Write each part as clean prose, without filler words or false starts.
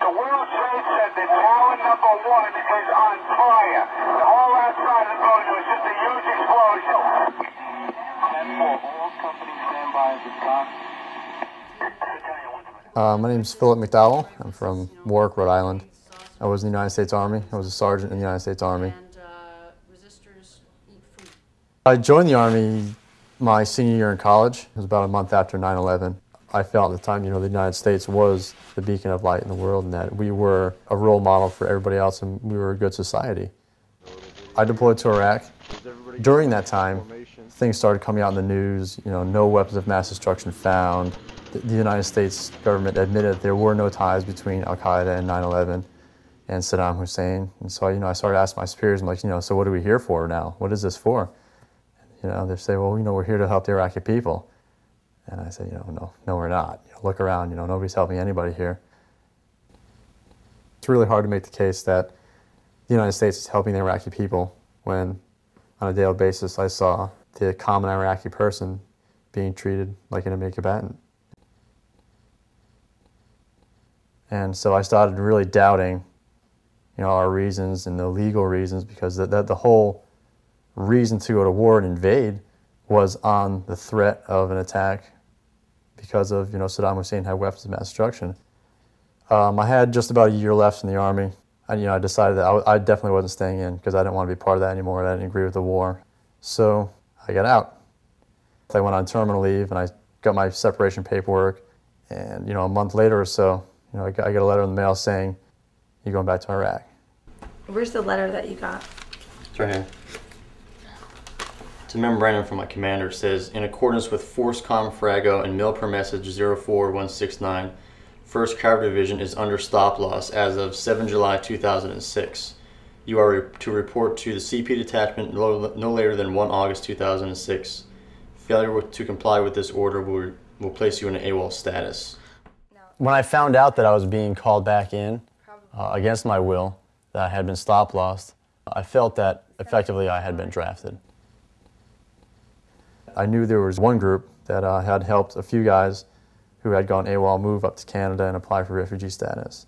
The World Trade Center, tower number 1 is on fire. The whole outside of the building was just a huge explosion. 10-4, all companies stand by at the top. My name is McDowell. I'm from Warwick, Rhode Island. I was in the United States Army. I was a sergeant in the United States Army. I joined the Army my senior year in college. It was about a month after 9/11. I felt at the time, the United States was the beacon of light in the world and that we were a role model for everybody else and we were a good society. I deployed to Iraq. During that time, things started coming out in the news, no weapons of mass destruction found. The United States government admitted there were no ties between Al-Qaeda and 9/11 and Saddam Hussein. And so, I started asking my superiors, I'm like, so what are we here for now? What is this for? They say, well, we're here to help the Iraqi people. And I say, no, we're not. Look around, nobody's helping anybody here. It's really hard to make the case that the United States is helping the Iraqi people when, on a daily basis, I saw the common Iraqi person being treated like an enemy combatant. And so I started really doubting, our reasons and the legal reasons, because the whole reason to go to war and invade was on the threat of an attack because of, Saddam Hussein had weapons of mass destruction. I had just about a year left in the Army. And, I decided that I definitely wasn't staying in because I didn't want to be part of that anymore. I didn't agree with the war. So I got out. I went on terminal leave and I got my separation paperwork. And, a month later or so, I got a letter in the mail saying, you're going back to Iraq. Where's the letter that you got? It's right here. It's a memorandum from my commander. It says, in accordance with Force Com Frago and Mil per Message 04169, 1st Cavalry Division is under stop loss as of 7 July 2006. You are to report to the CP detachment no later than 1 August 2006. Failure to comply with this order will place you in an AWOL status. When I found out that I was being called back in against my will, that I had been stop lossed, I felt that effectively I had been drafted. I knew there was one group that had helped a few guys who had gone AWOL move up to Canada and apply for refugee status.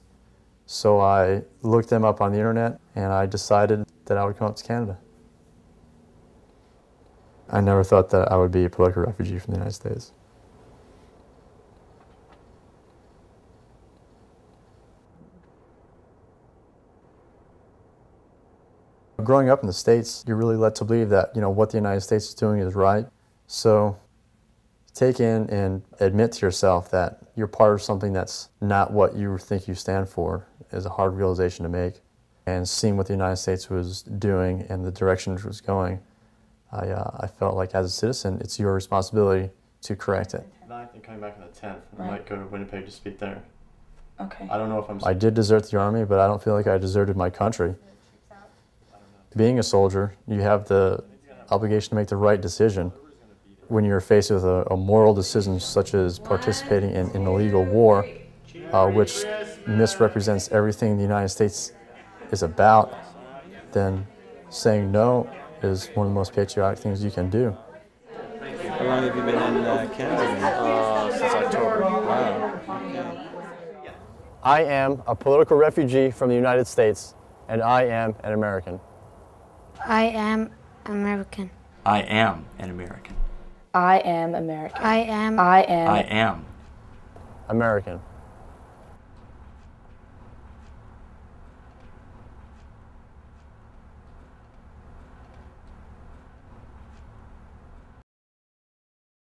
So I looked them up on the internet and I decided that I would come up to Canada. I never thought that I would be a political refugee from the United States. Growing up in the States, you're really led to believe that, what the United States is doing is right. So take in and admit to yourself that you're part of something that's not what you think you stand for is a hard realization to make. And seeing what the United States was doing and the direction it was going, I felt like as a citizen, it's your responsibility to correct it. 9th and coming back on the 10th. I might go to Winnipeg to speak there. Okay. I don't know if I did desert the Army, but I don't feel like I deserted my country. Being a soldier, you have the obligation to make the right decision. When you're faced with a moral decision such as participating in an illegal war, which misrepresents everything the United States is about, then saying no is one of the most patriotic things you can do. How long have you been in Canada? Since October. Wow. Okay. I am a political refugee from the United States, and I am an American. I am American. I am an American. I am American. I am. I am. I am American.